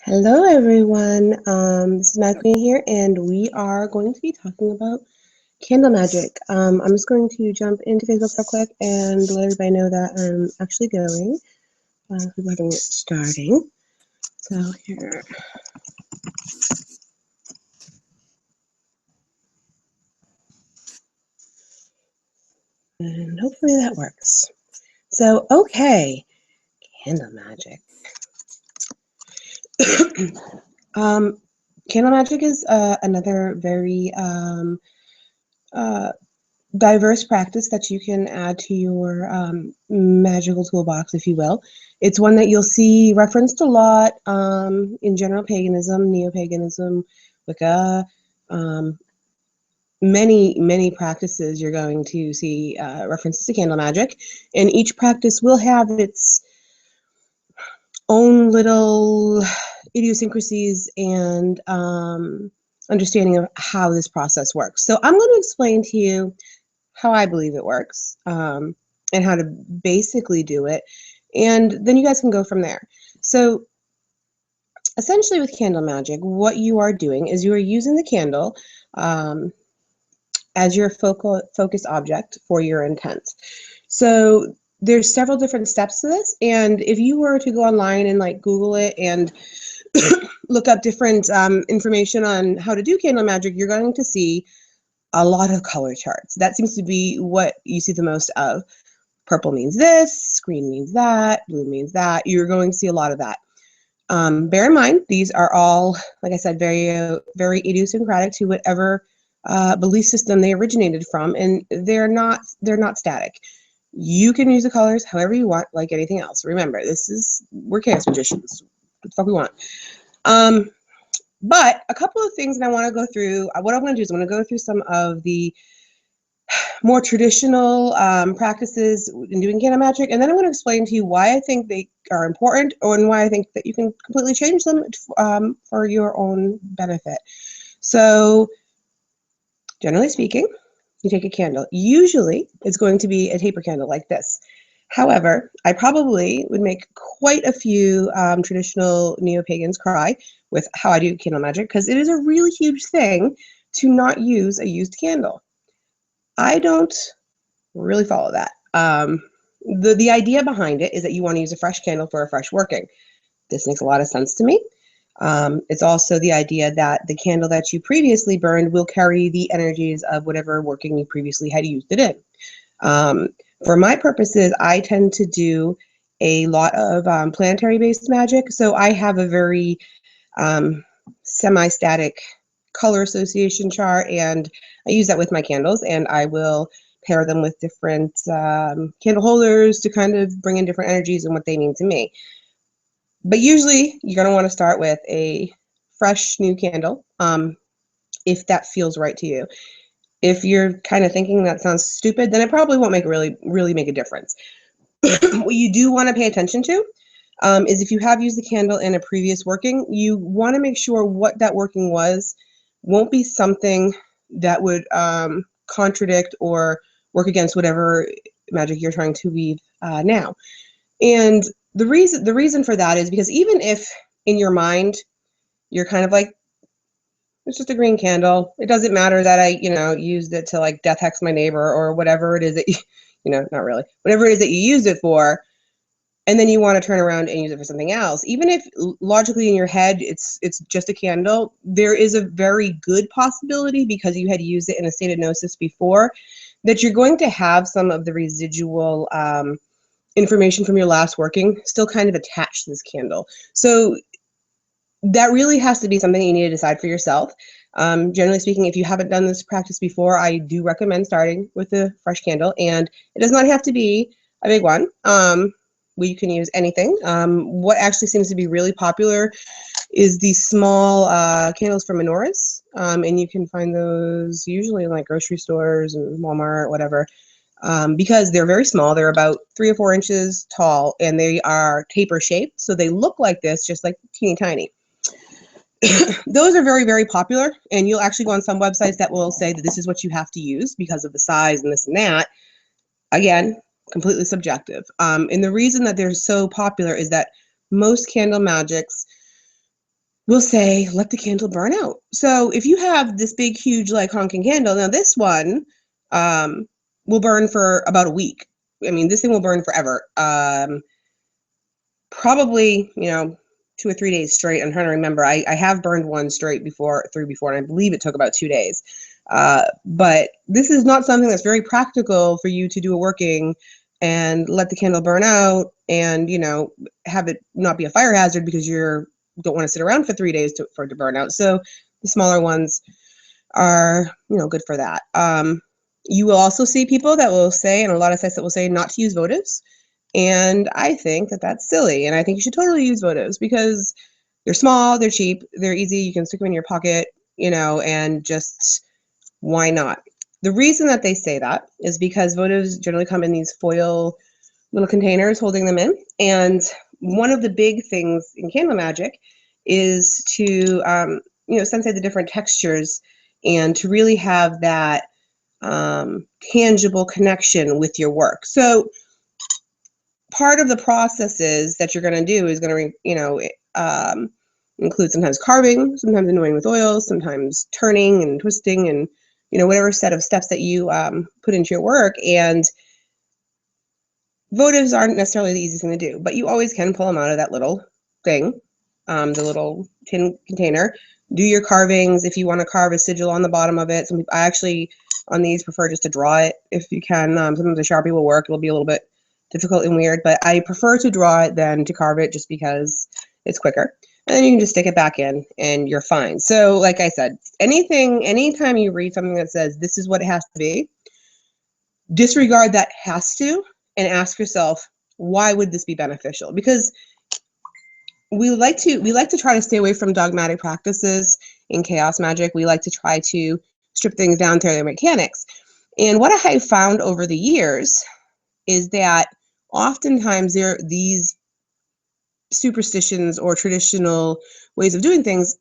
Hello, everyone. This is Mad Queen here, and we are going to be talking about candle magic. I'm just going to jump into Facebook real quick and let everybody know that I'm actually going. We're having it starting. So here. And hopefully that works. So, okay, candle magic. Candle magic is another very diverse practice that you can add to your magical toolbox, if you will. It's one that you'll see referenced a lot in general paganism, neo-paganism, Wicca, many practices you're going to see references to candle magic, and each practice will have its own little idiosyncrasies and understanding of how this process works. So I'm going to explain to you how I believe it works and how to basically do it, and then you guys can go from there. So essentially with candle magic, what you are doing is you are using the candle as your focus object for your intent. So there's several different steps to this, and if you were to go online and like Google it and look up different information on how to do candle magic, you're going to see a lot of color charts. That seems to be what you see the most of. Purple means this, green means that, blue means that. You're going to see a lot of that. Bear in mind, these are all, like I said, very idiosyncratic to whatever belief system they originated from, and they're not static. You can use the colors however you want, like anything else. Remember, we're chaos magicians. What the fuck we want. But a couple of things that I want to go through. What I'm going to do is I'm going to go through some of the more traditional practices in doing candle magic, and then I'm going to explain to you why I think they are important and why I think that you can completely change them for your own benefit. So generally speaking, you take a candle. Usually it's going to be a taper candle like this. However, I probably would make quite a few traditional neo-pagans cry with how I do candle magic, because it is a really huge thing to not use a used candle. I don't really follow that. The idea behind it is that you want to use a fresh candle for a fresh working. This makes a lot of sense to me. It's also the idea that the candle that you previously burned will carry the energies of whatever working you previously had used it in. For my purposes, I tend to do a lot of planetary-based magic, so I have a very semi-static color association chart, and I use that with my candles, and I will pair them with different candle holders to kind of bring in different energies and what they mean to me. But usually you're going to want to start with a fresh new candle if that feels right to you. If you're kind of thinking that sounds stupid, then it probably won't really make a difference. What you do want to pay attention to is if you have used the candle in a previous working, you want to make sure what that working won't be something that would contradict or work against whatever magic you're trying to weave now. And the reason for that is because even if in your mind you're kind of like, it's just a green candle, it doesn't matter that I used it to like death hex my neighbor or whatever it is that not really, whatever it is that you used it for, and then you want to turn around and use it for something else, even if logically in your head it's just a candle, there is a very good possibility, because you had used it in a state of gnosis before, that you're going to have some of the residual information from your last working still kind of attached to this candle. So that really has to be something you need to decide for yourself. Generally speaking, if you haven't done this practice before, I do recommend starting with a fresh candle, and it does not have to be a big one. You can use anything. What actually seems to be really popular is these small candles from menorahs, and you can find those usually in like grocery stores and Walmart, whatever, because they're very small. They're about 3 or 4 inches tall, and they are taper shaped, so they look like this, just like teeny tiny. Those are very popular, and you'll actually go on some websites that will say that this is what you have to use because of the size and this and that. Again, completely subjective. And the reason that they're so popular is that most candle magics will say, let the candle burn out. So if you have this big, huge, like honking candle, now this one will burn for about a week. I mean, this thing will burn forever. Probably, 2 or 3 days straight. I'm trying to remember. I have burned one straight through before, and I believe it took about 2 days. But this is not something that's very practical for you to do a working and let the candle burn out and, have it not be a fire hazard because you don't want to sit around for 3 days for it to burn out. So the smaller ones are, good for that. You will also see people that will say, and a lot of sites that will say not to use votives. And I think that that's silly. And I think you should totally use votives because they're small, they're cheap, they're easy. You can stick them in your pocket, and just why not? The reason that they say that is because votives generally come in these foil little containers holding them in. And one of the big things in Candle Magick is to, sensate the different textures and to really have that tangible connection with your work. So part of the processes that you're going to do is going to, include sometimes carving, sometimes anointing with oils, sometimes turning and twisting, and whatever set of steps that you put into your work. And votives aren't necessarily the easiest thing to do, but you always can pull them out of that little thing, the little tin container. Do your carvings if you want to carve a sigil on the bottom of it. I actually on these prefer just to draw it if you can. Sometimes a Sharpie will work. It'll be a little bit difficult and weird, but I prefer to draw it than to carve it just because it's quicker. And then you can just stick it back in and you're fine. So like I said, anytime you read something that says this is what it has to be, disregard that has to and ask yourself, why would this be beneficial? Because we like to try to stay away from dogmatic practices in chaos magic. We like to try to strip things down to their mechanics. And what I have found over the years is that oftentimes these superstitions or traditional ways of doing things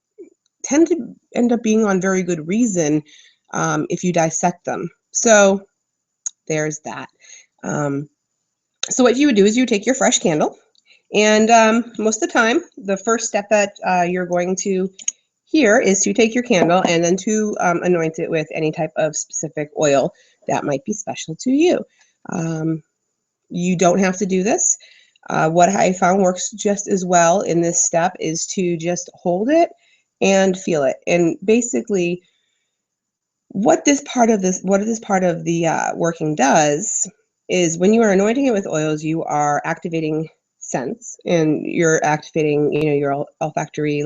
tend to end up being on very good reason if you dissect them. So there's that. So what you would do is you take your fresh candle, and most of the time, the first step that you're going to hear is to take your candle and then to anoint it with any type of specific oil that might be special to you. You don't have to do this. What I found works just as well in this step is to just hold it and feel it. And basically, what this part of the working does is when you are anointing it with oils, you are activating scents and you're activating, your olfactory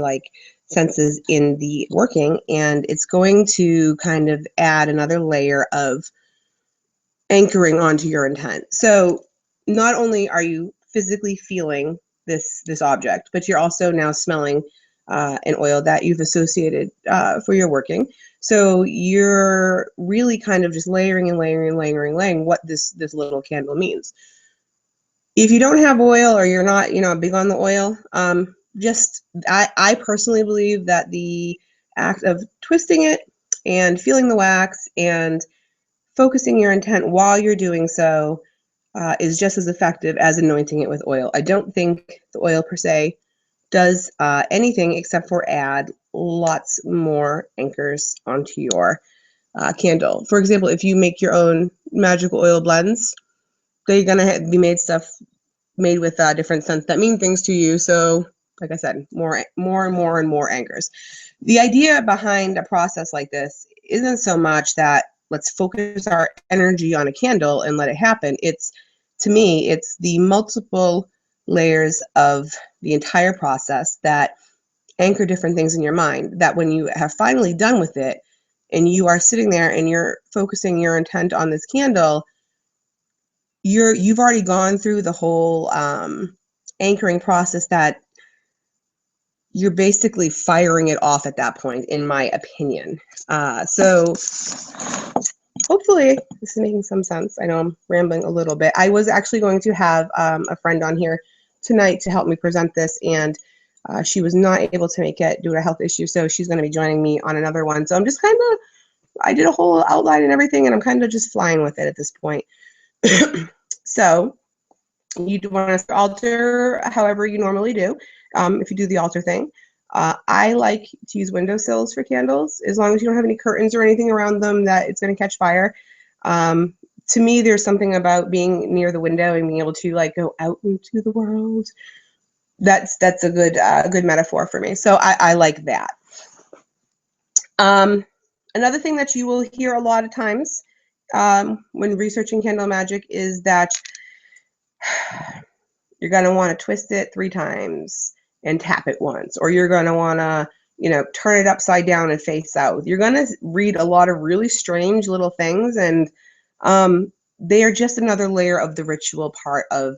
senses in the working, and it's going to kind of add another layer of anchoring onto your intent. So not only are you physically feeling this object, but you're also now smelling an oil that you've associated for your working. So you're really kind of just layering and layering and layering what this little candle means. If you don't have oil or you're not, big on the oil, I personally believe that the act of twisting it and feeling the wax and focusing your intent while you're doing so is just as effective as anointing it with oil. I don't think the oil per se does anything except for add lots more anchors onto your candle. For example, if you make your own magical oil blends, they're gonna be made with different scents that mean things to you. So, like I said, more and more anchors. The idea behind a process like this isn't so much that let's focus our energy on a candle and let it happen. To me, it's the multiple layers of the entire process that anchor different things in your mind, that when you have finally done with it and you are sitting there and you're focusing your intent on this candle, you've already gone through the whole anchoring process that you're basically firing it off at that point, in my opinion. So hopefully this is making some sense. I know I'm rambling a little bit. I was actually going to have a friend on here tonight to help me present this, and she was not able to make it due to a health issue, so she's going to be joining me on another one. So I'm just I did a whole outline and everything, and I'm kind of just flying with it at this point. So you do want to alter however you normally do, if you do the altar thing. I like to use windowsills for candles, as long as you don't have any curtains or anything around them that it's going to catch fire. To me, there's something about being near the window and being able to like go out into the world. That's a good metaphor for me. So I like that. Another thing that you will hear a lot of times when researching Candle Magic is that you're going to want to twist it 3 times and tap it once, or you're going to want to, you know, turn it upside down and face out. You're going to read a lot of really strange little things, and they are just another layer of the ritual part of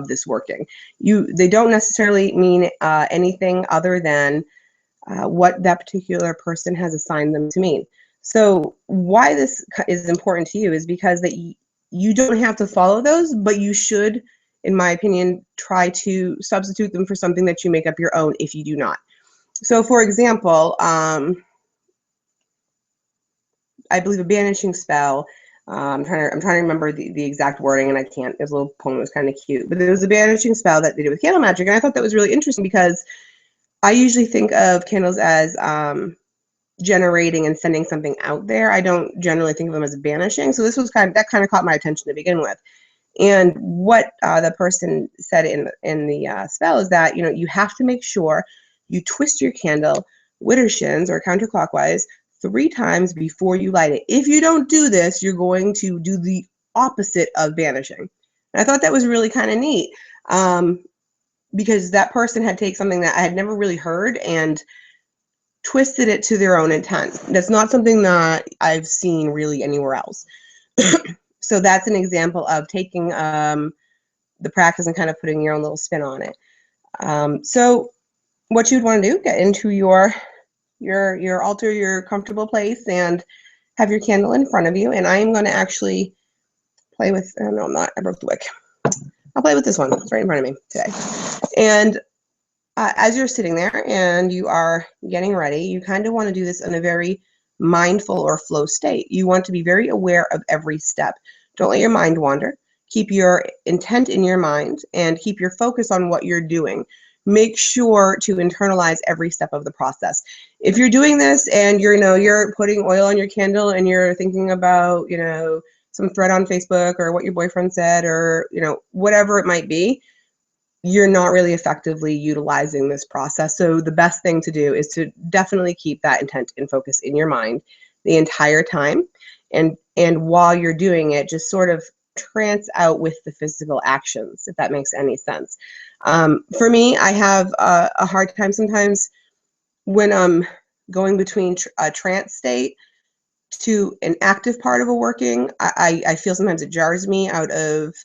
this working. They don't necessarily mean anything other than what that particular person has assigned them to mean. So why this is important to you is because that you don't have to follow those, but you should, in my opinion, try to substitute them for something that you make up your own if you do not. So for example, I believe a banishing spell, I'm trying to remember the exact wording, and I can't. This little poem was kind of cute, but there was a banishing spell that they did with Candle Magic, and I thought that was really interesting because I usually think of candles as generating and sending something out there. I don't generally think of them as banishing. So this was kind of caught my attention to begin with. And what the person said in the spell is that, you know, you have to make sure you twist your candle widdershins or counterclockwise 3 times before you light it. If you don't do this, you're going to do the opposite of banishing. And I thought that was really kind of neat because that person had taken something that I had never really heard and twisted it to their own intent. That's not something that I've seen really anywhere else. So that's an example of taking the practice and kind of putting your own little spin on it. So what you'd want to do, get into your altar, your comfortable place, and have your candle in front of you. And I am going to actually play with, no, I'm not, I broke the wick. I'll play with this one. It's right in front of me today. And as you're sitting there and you are getting ready, you kind of want to do this in a very mindful or flow state. You want to be very aware of every step. Don't let your mind wander. Keep your intent in your mind and keep your focus on what you're doing. Make sure to internalize every step of the process. If you're doing this and you're putting oil on your candle and you're thinking about, you know, some thread on Facebook or what your boyfriend said or, you know, whatever it might be, you're not really effectively utilizing this process. So the best thing to do is to definitely keep that intent and focus in your mind the entire time. And while you're doing it, just sort of trance out with the physical actions, if that makes any sense. For me, I have a hard time sometimes when I'm going between a trance state to an active part of a working. I feel sometimes it jars me out of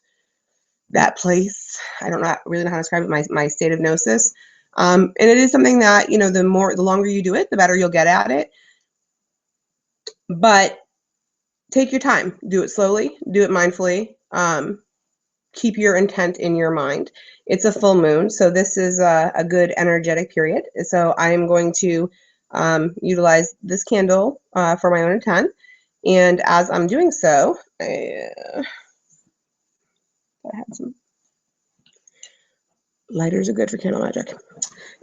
that place. I don't really know how to describe it, my state of gnosis. And it is something that, you know, the longer you do it, the better you'll get at it. But take your time, do it slowly, do it mindfully, keep your intent in your mind. It's a full moon, so this is a good energetic period. So I am going to utilize this candle for my own intent. And as I'm doing so, I had some lighters are good for Candle Magic.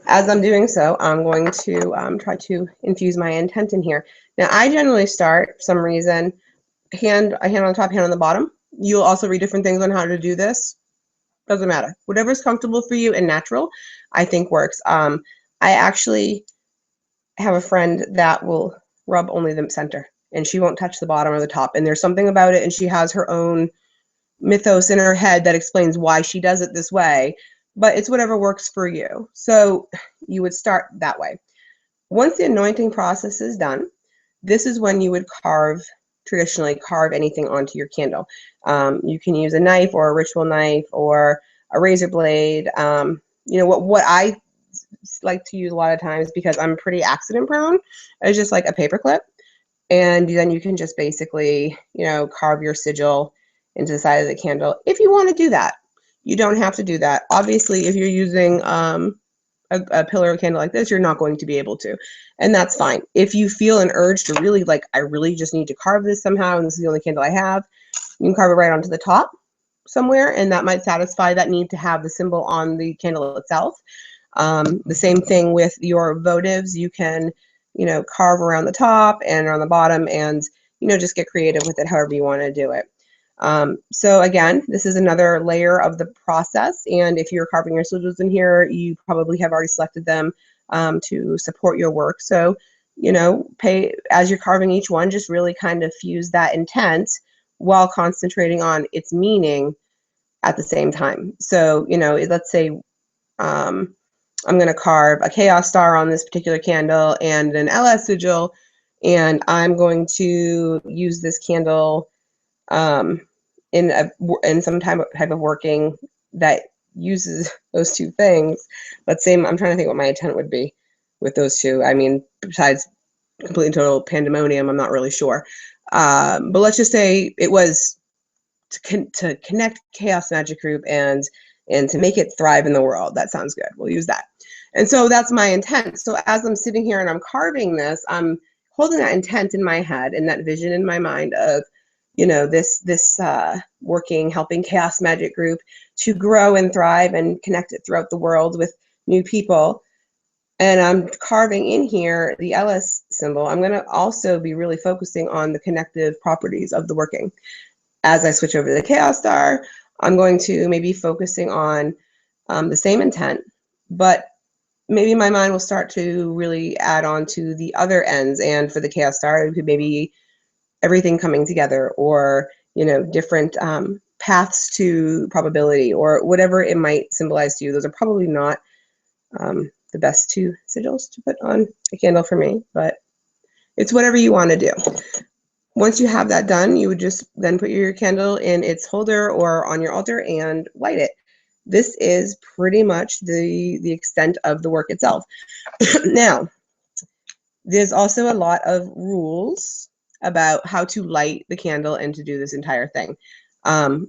As I'm doing so, I'm going to try to infuse my intent in here. Now, I generally start, for some reason, a hand on the top, hand on the bottom. You'll also read different things on how to do this. Doesn't matter. Whatever's comfortable for you and natural, I think works. I actually have a friend that will rub only the center, and she won't touch the bottom or the top. And there's something about it, and she has her own mythos in her head that explains why she does it this way. But it's whatever works for you. So you would start that way. Once the anointing process is done, this is when you would traditionally carve anything onto your candle. You can use a knife or a ritual knife or a razor blade. You know, what I like to use a lot of times, because I'm pretty accident prone, is just like a paper clip. And then you can just basically, you know, carve your sigil into the side of the candle if you want to do that. You don't have to do that. Obviously, if you're using a pillar candle like this, you're not going to be able to, and that's fine. If you feel an urge to really, like, I really just need to carve this somehow, and this is the only candle I have, you can carve it right onto the top somewhere, and that might satisfy that need to have the symbol on the candle itself. The same thing with your votives. You can, you know, carve around the top and around the bottom and, you know, just get creative with it however you want to do it. So again, this is another layer of the process. And if you're carving your sigils in here, you probably have already selected them to support your work. So, you know, as you're carving each one, just really kind of fuse that intent while concentrating on its meaning at the same time. So, you know, let's say I'm going to carve a chaos star on this particular candle and an LS sigil, and I'm going to use this candle in some type of working that uses those two things. Let's say I'm trying to think what my intent would be with those two. I mean, besides complete and total pandemonium, I'm not really sure. But let's just say it was to connect Chaos Magic Group and to make it thrive in the world. That sounds good. We'll use that. And so that's my intent. So as I'm sitting here and I'm carving this, I'm holding that intent in my head and that vision in my mind of, you know, this working, helping Chaos Magic Group to grow and thrive and connect it throughout the world with new people. And I'm carving in here the LS symbol. I'm going to also be really focusing on the connective properties of the working. As I switch over to the Chaos Star, I'm going to maybe focusing on the same intent, but maybe my mind will start to really add on to the other ends. And for the Chaos Star, it could maybe everything coming together, or, you know, different paths to probability, or whatever it might symbolize to you. Those are probably not the best two sigils to put on a candle for me, but it's whatever you want to do. Once you have that done, you would just then put your candle in its holder or on your altar and light it. This is pretty much the extent of the work itself. Now, there's also a lot of rules about how to light the candle and to do this entire thing.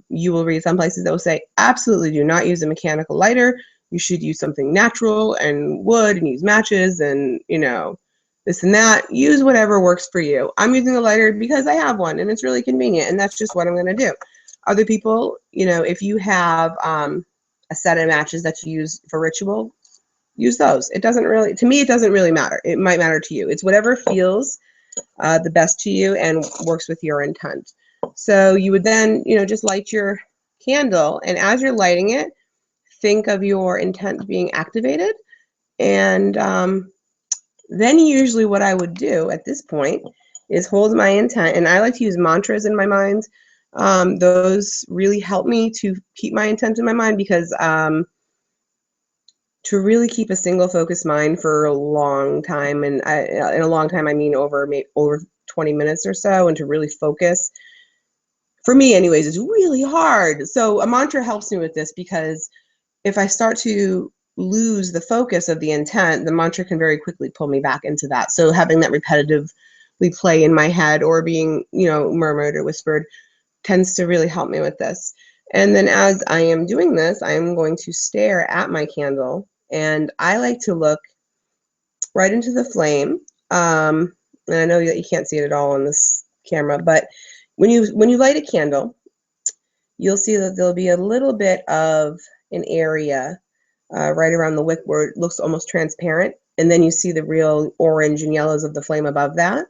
You will read some places that will say, absolutely do not use a mechanical lighter. You should use something natural and wood and use matches and, you know, this and that. Use whatever works for you. I'm using a lighter because I have one and it's really convenient, and that's just what I'm going to do. Other people, you know, if you have a set of matches that you use for ritual, use those. It doesn't really, to me, it doesn't really matter. It might matter to you. It's whatever feels the best to you and works with your intent. So you would then, you know, just light your candle, and as you're lighting it, think of your intent being activated. And then usually what I would do at this point is hold my intent, and I like to use mantras in my mind. Those really help me to keep my intent in my mind, because to really keep a single focused mind for a long time, and in a long time I mean over 20 minutes or so, and to really focus, for me anyways, is really hard. So a mantra helps me with this, because if I start to lose the focus of the intent, the mantra can very quickly pull me back into that. So having that repetitively play in my head, or being, you know, murmured or whispered, tends to really help me with this. And then as I am doing this, I am going to stare at my candle, and I like to look right into the flame. And I know that you can't see it at all on this camera, but when you light a candle, you'll see that there'll be a little bit of an area right around the wick where it looks almost transparent, and then you see the real orange and yellows of the flame above that.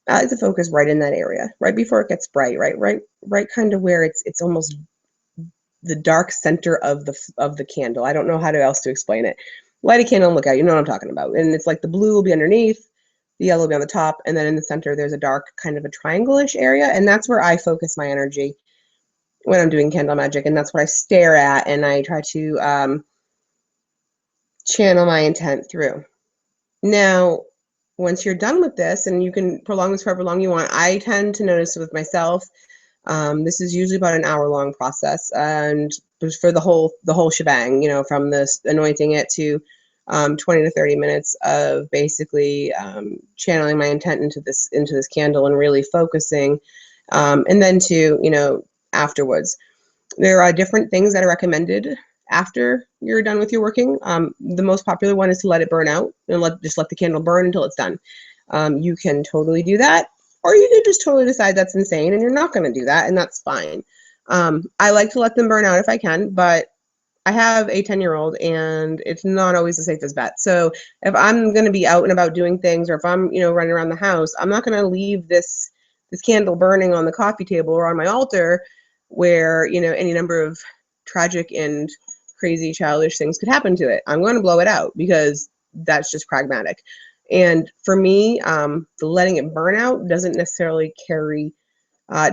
I like to focus right in that area, right before it gets bright, right kind of where it's almost the dark center of the candle. I don't know how else to explain it. Light a candle and look at it, you know what I'm talking about. And it's like the blue will be underneath, the yellow will be on the top, and then in the center there's a dark kind of a triangle-ish area, and that's where I focus my energy when I'm doing candle magic, and that's what I stare at, and I try to channel my intent through. Now, once you're done with this, and you can prolong this for however long you want, I tend to notice with myself, this is usually about an hour-long process, and for the whole shebang, you know, from this anointing it to 20 to 30 minutes of basically channeling my intent into this candle and really focusing, and then to, you know, afterwards. There are different things that are recommended after you're done with your working. The most popular one is to let it burn out and just let the candle burn until it's done. You can totally do that, or you can just totally decide that's insane and you're not going to do that, and that's fine. I like to let them burn out if I can, but I have a 10-year-old, and it's not always the safest bet. So if I'm going to be out and about doing things, or if I'm, running around the house, I'm not going to leave this candle burning on the coffee table or on my altar where, any number of tragic and crazy childish things could happen to it. I'm going to blow it out because that's just pragmatic. And for me, the letting it burn out doesn't necessarily carry,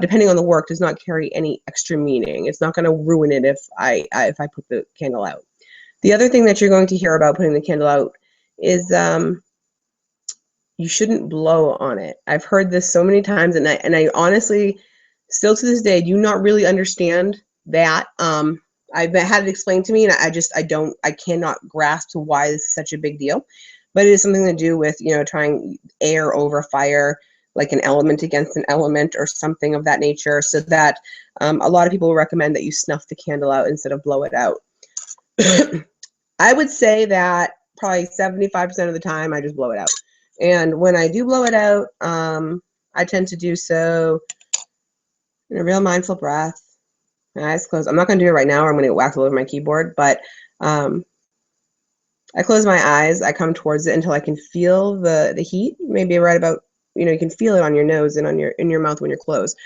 depending on the work, does not carry any extra meaning. It's not going to ruin it if I put the candle out. The other thing that you're going to hear about putting the candle out is you shouldn't blow on it. I've heard this so many times, and I honestly, still to this day, do not really understand that. I've had it explained to me, and I cannot grasp why this is such a big deal. But it is something to do with, trying air over fire, like an element against an element or something of that nature, so that a lot of people recommend that you snuff the candle out instead of blow it out. I would say that probably 75% of the time I just blow it out. And when I do blow it out, I tend to do so in a real mindful breath, my eyes closed. I'm not going to do it right now, or I'm going to get whacked all over my keyboard, but I close my eyes, I come towards it until I can feel the heat, maybe right about, you can feel it on your nose and in your mouth when you're closed.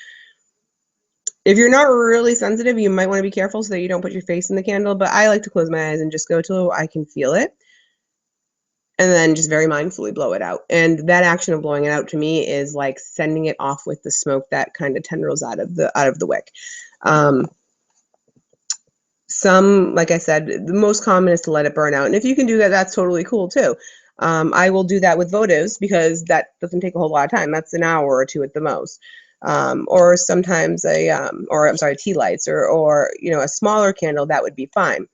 If you're not really sensitive, you might want to be careful so that you don't put your face in the candle, but I like to close my eyes and just go till I can feel it, and then just very mindfully blow it out. And that action of blowing it out to me is like sending it off with the smoke that kind of tendrils out of the wick. Some, like I said, the most common is to let it burn out. And if you can do that, that's totally cool too. I will do that with votives because that doesn't take a whole lot of time. That's an hour or two at the most. Or sometimes tea lights or a smaller candle, that would be fine.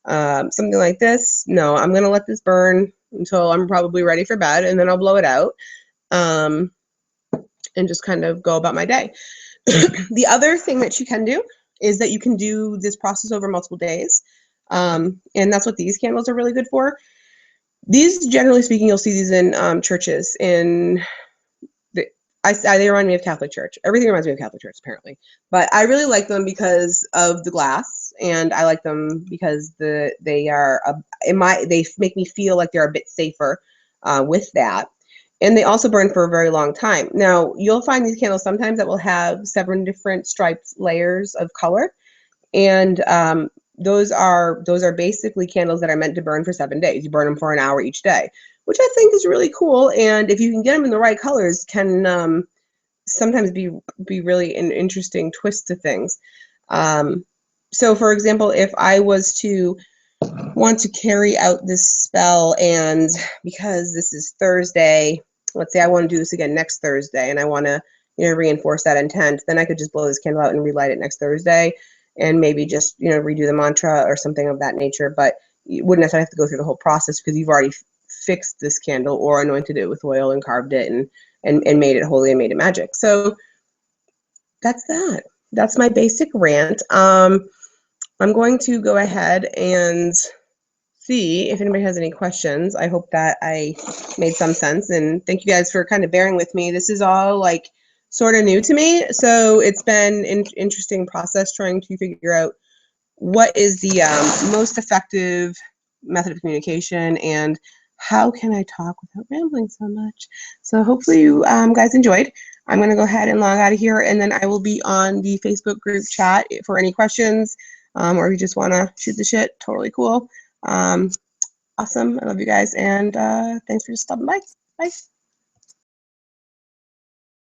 Something like this, no, I'm going to let this burn until I'm probably ready for bed, and then I'll blow it out and just kind of go about my day. The other thing that you can do is that you can do this process over multiple days. And that's what these candles are really good for. These, generally speaking, you'll see these in churches. They remind me of Catholic Church. Everything reminds me of Catholic Church, apparently. But I really like them because of the glass, and I like them because they make me feel like they're a bit safer with that. And they also burn for a very long time. Now, you'll find these candles sometimes that will have 7 different striped layers of color. And those are basically candles that are meant to burn for 7 days. You burn them for an hour each day, which I think is really cool. And if you can get them in the right colors, can sometimes be really an interesting twist to things. So, for example, if I was to want to carry out this spell, and because this is Thursday, let's say I want to do this again next Thursday, and I want to reinforce that intent, then I could just blow this candle out and relight it next Thursday, and maybe just redo the mantra or something of that nature. But you wouldn't necessarily have to go through the whole process because you've already fixed this candle or anointed it with oil and carved it and made it holy and made it magic. So that's that. That's my basic rant. I'm going to go ahead and see if anybody has any questions. I hope that I made some sense, and thank you guys for kind of bearing with me. This is all like sort of new to me, so it's been an interesting process trying to figure out what is the most effective method of communication and how can I talk without rambling so much. So hopefully you guys enjoyed. I'm going to go ahead and log out of here, and then I will be on the Facebook group chat for any questions, or if you just want to shoot the shit. Totally cool. Awesome. I love you guys, and thanks for stopping by. Bye.